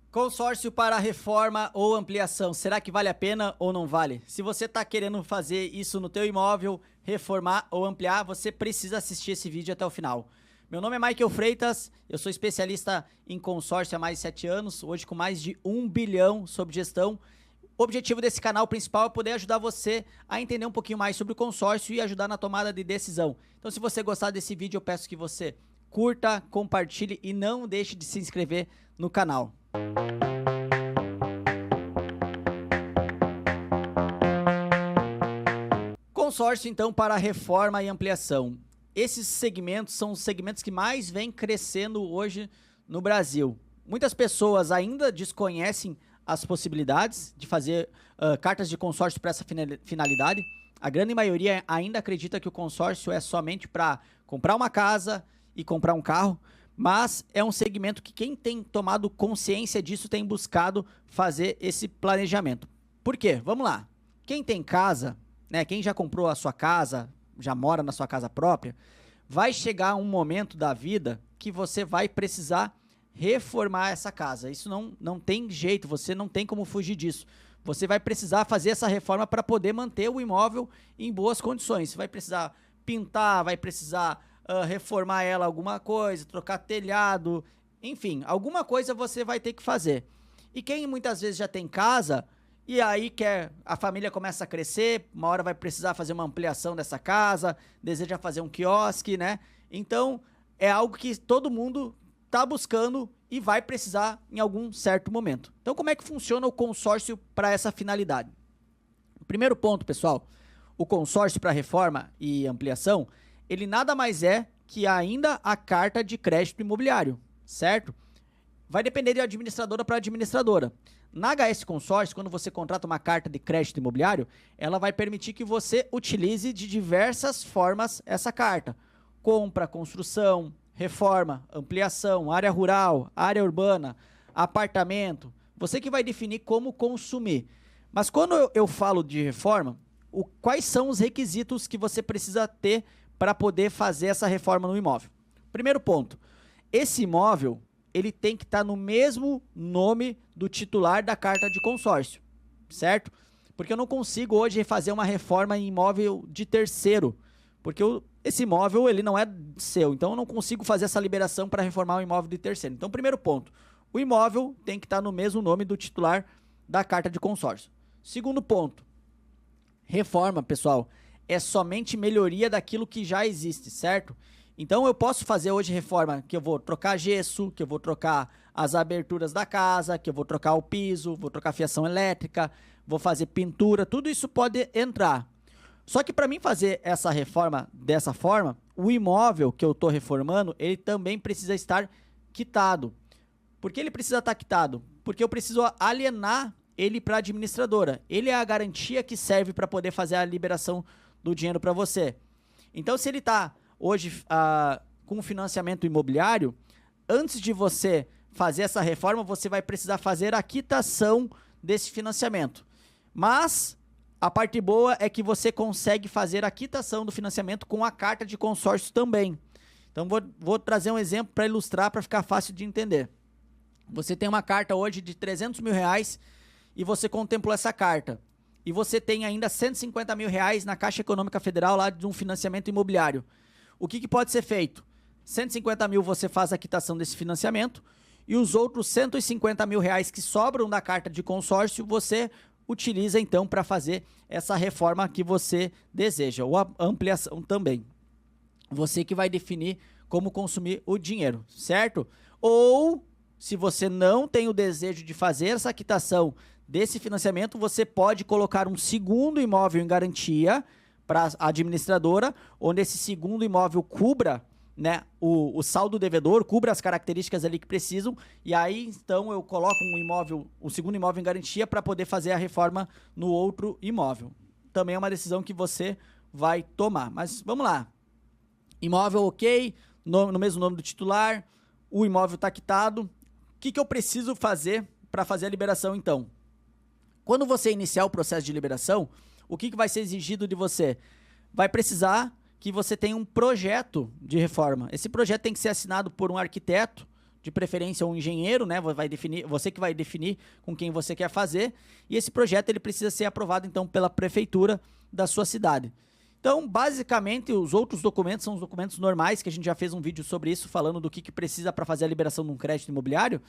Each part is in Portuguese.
Consórcio para reforma ou ampliação, será que vale a pena ou não vale? Se você está querendo fazer isso no teu imóvel, reformar ou ampliar, você precisa assistir esse vídeo até o final. Meu nome é Michael Freitas, eu sou especialista em consórcio há mais de 7 anos, hoje com mais de 1 bilhão sobre gestão. O objetivo desse canal principal é poder ajudar você a entender um pouquinho mais sobre o consórcio e ajudar na tomada de decisão. Então, se você gostar desse vídeo, eu peço que você curta, compartilhe e não deixe de se inscrever no canal. Consórcio, então, para reforma e ampliação. Esses segmentos são os segmentos que mais vêm crescendo hoje no Brasil. Muitas pessoas ainda desconhecem as possibilidades de fazer cartas de consórcio para essa finalidade. A grande maioria ainda acredita que o consórcio é somente para comprar uma casa e comprar um carro, mas é um segmento que quem tem tomado consciência disso tem buscado fazer esse planejamento. Por quê? Vamos lá. Quem tem casa, né, quem já comprou a sua casa, já mora na sua casa própria, vai chegar um momento da vida que você vai precisar reformar essa casa. Isso não tem jeito, você não tem como fugir disso. Você vai precisar fazer essa reforma para poder manter o imóvel em boas condições. Você vai precisar pintar, vai precisar reformar ela alguma coisa, trocar telhado, enfim, alguma coisa você vai ter que fazer. E quem muitas vezes já tem casa e aí a família começa a crescer, uma hora vai precisar fazer uma ampliação dessa casa, deseja fazer um quiosque, né? Então, é algo que todo mundo está buscando e vai precisar em algum certo momento. Então, como é que funciona o consórcio para essa finalidade? O primeiro ponto, pessoal, o consórcio para reforma e ampliação, ele nada mais é que ainda a carta de crédito imobiliário, certo? Vai depender de administradora para administradora. Na HS Consórcio, quando você contrata uma carta de crédito imobiliário, ela vai permitir que você utilize de diversas formas essa carta. Compra, construção, reforma, ampliação, área rural, área urbana, apartamento. Você que vai definir como consumir. Mas quando eu falo de reforma, quais são os requisitos que você precisa ter para poder fazer essa reforma no imóvel? Primeiro ponto, esse imóvel ele tem que estar no mesmo nome do titular da carta de consórcio, certo? Porque eu não consigo hoje fazer uma reforma em imóvel de terceiro, porque esse imóvel ele não é seu, então eu não consigo fazer essa liberação para reformar o imóvel de terceiro. Então, primeiro ponto, o imóvel tem que estar no mesmo nome do titular da carta de consórcio. Segundo ponto, reforma, pessoal, é somente melhoria daquilo que já existe, certo? Então eu posso fazer hoje reforma que eu vou trocar gesso, que eu vou trocar as aberturas da casa, que eu vou trocar o piso, vou trocar fiação elétrica, vou fazer pintura, tudo isso pode entrar. Só que para mim fazer essa reforma dessa forma, o imóvel que eu estou reformando, ele também precisa estar quitado. Por que ele precisa estar quitado? Porque eu preciso alienar ele para a administradora. Ele é a garantia que serve para poder fazer a liberação do dinheiro para você. Então, se ele está hoje com financiamento imobiliário, antes de você fazer essa reforma, você vai precisar fazer a quitação desse financiamento. Mas a parte boa é que você consegue fazer a quitação do financiamento com a carta de consórcio também. Então, vou trazer um exemplo para ilustrar, para ficar fácil de entender. Você tem uma carta hoje de 300 mil reais e você contemplou essa carta. E você tem ainda 150 mil reais na Caixa Econômica Federal lá de um financiamento imobiliário. O que pode ser feito? 150 mil você faz a quitação desse financiamento e os outros 150 mil reais que sobram da carta de consórcio você utiliza então para fazer essa reforma que você deseja, ou a ampliação também. Você que vai definir como consumir o dinheiro, certo? Ou, se você não tem o desejo de fazer essa quitação desse financiamento, você pode colocar um segundo imóvel em garantia para a administradora, onde esse segundo imóvel cubra, né, o saldo devedor, cubra as características ali que precisam, e aí então eu coloco um segundo imóvel em garantia para poder fazer a reforma no outro imóvel. Também é uma decisão que você vai tomar. Mas vamos lá. Imóvel ok, no mesmo nome do titular, o imóvel está quitado. O que eu preciso fazer para fazer a liberação então? Quando você iniciar o processo de liberação, o que vai ser exigido de você? Vai precisar que você tenha um projeto de reforma. Esse projeto tem que ser assinado por um arquiteto de preferência um engenheiro, né? Você que vai definir com quem você quer fazer, e esse projeto ele precisa ser aprovado então pela prefeitura da sua cidade. Então, basicamente, os outros documentos são os documentos normais, que a gente já fez um vídeo sobre isso, falando do que precisa para fazer a liberação de um crédito imobiliário.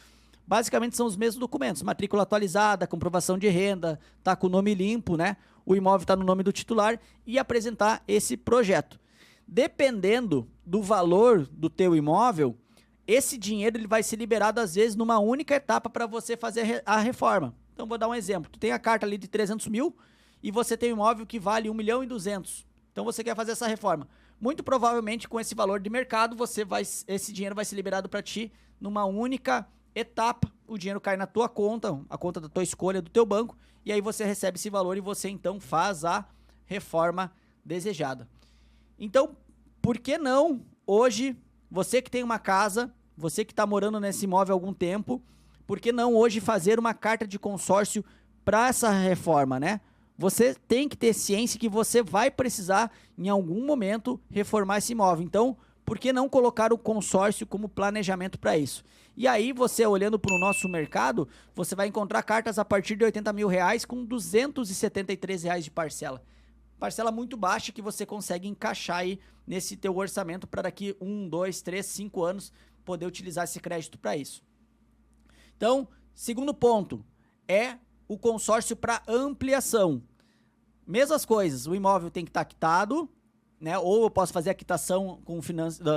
Basicamente são os mesmos documentos, matrícula atualizada, comprovação de renda, tá com o nome limpo, né? O imóvel está no nome do titular e apresentar esse projeto. Dependendo do valor do teu imóvel, esse dinheiro ele vai ser liberado às vezes numa única etapa para você fazer a reforma. Então vou dar um exemplo, tu tem a carta ali de 300 mil e você tem um imóvel que vale 1.200.000. Então você quer fazer essa reforma. Muito provavelmente com esse valor de mercado, esse dinheiro vai ser liberado para ti numa única etapa, o dinheiro cai na tua conta, a conta da tua escolha, do teu banco, e aí você recebe esse valor e você então faz a reforma desejada. Então, por que não hoje, você que tem uma casa, você que está morando nesse imóvel há algum tempo, por que não hoje fazer uma carta de consórcio para essa reforma, né? Você tem que ter ciência que você vai precisar, em algum momento, reformar esse imóvel. Então, por que não colocar o consórcio como planejamento para isso? E aí, você olhando para o nosso mercado, você vai encontrar cartas a partir de R$80 mil com R$273 de parcela. Parcela muito baixa que você consegue encaixar aí nesse teu orçamento para daqui 1, 2, 3, 5 anos poder utilizar esse crédito para isso. Então, segundo ponto, é o consórcio para ampliação. Mesmas coisas, o imóvel tem que estar quitado, né? Ou eu posso fazer a quitação com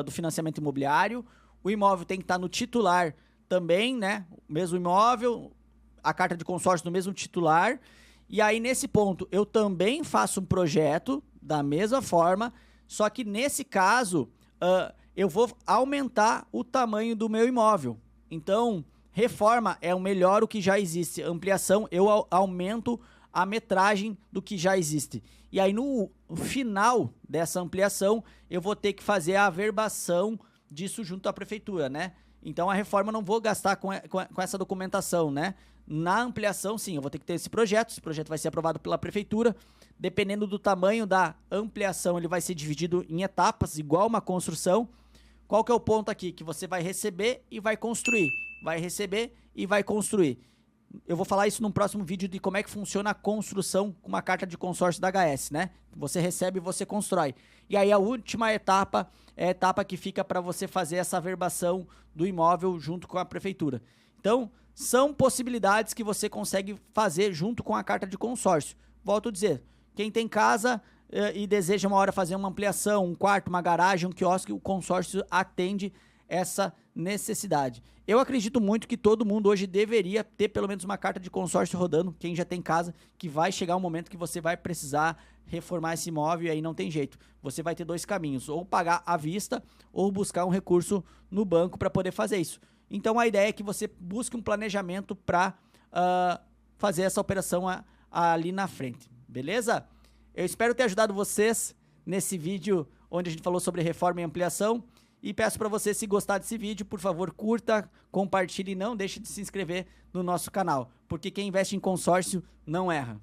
do financiamento imobiliário. O imóvel tem que estar no titular também, né? O mesmo imóvel, a carta de consórcio do mesmo titular. E aí, nesse ponto, eu também faço um projeto da mesma forma, só que nesse caso, eu vou aumentar o tamanho do meu imóvel. Então, reforma é o melhor o que já existe. Ampliação, eu aumento a metragem do que já existe. E aí, no final dessa ampliação, eu vou ter que fazer a averbação disso junto à prefeitura, né? Então, a reforma eu não vou gastar com essa documentação, né? Na ampliação, sim, eu vou ter que ter esse projeto vai ser aprovado pela prefeitura. Dependendo do tamanho da ampliação, ele vai ser dividido em etapas, igual uma construção. Qual que é o ponto aqui? Que você vai receber e vai construir. Vai receber e vai construir. Eu vou falar isso num próximo vídeo de como é que funciona a construção com uma carta de consórcio da HS, né? Você recebe e você constrói. E aí a última etapa é a etapa que fica para você fazer essa averbação do imóvel junto com a prefeitura. Então, são possibilidades que você consegue fazer junto com a carta de consórcio. Volto a dizer, quem tem casa e deseja uma hora fazer uma ampliação, um quarto, uma garagem, um quiosque, o consórcio atende essa necessidade. Eu acredito muito que todo mundo hoje deveria ter pelo menos uma carta de consórcio rodando, quem já tem casa, que vai chegar um momento que você vai precisar reformar esse imóvel e aí não tem jeito. Você vai ter dois caminhos, ou pagar à vista ou buscar um recurso no banco para poder fazer isso. Então a ideia é que você busque um planejamento para fazer essa operação ali na frente, beleza? Eu espero ter ajudado vocês nesse vídeo onde a gente falou sobre reforma e ampliação. E peço para você, se gostar desse vídeo, por favor, curta, compartilhe e não deixe de se inscrever no nosso canal, porque quem investe em consórcio não erra.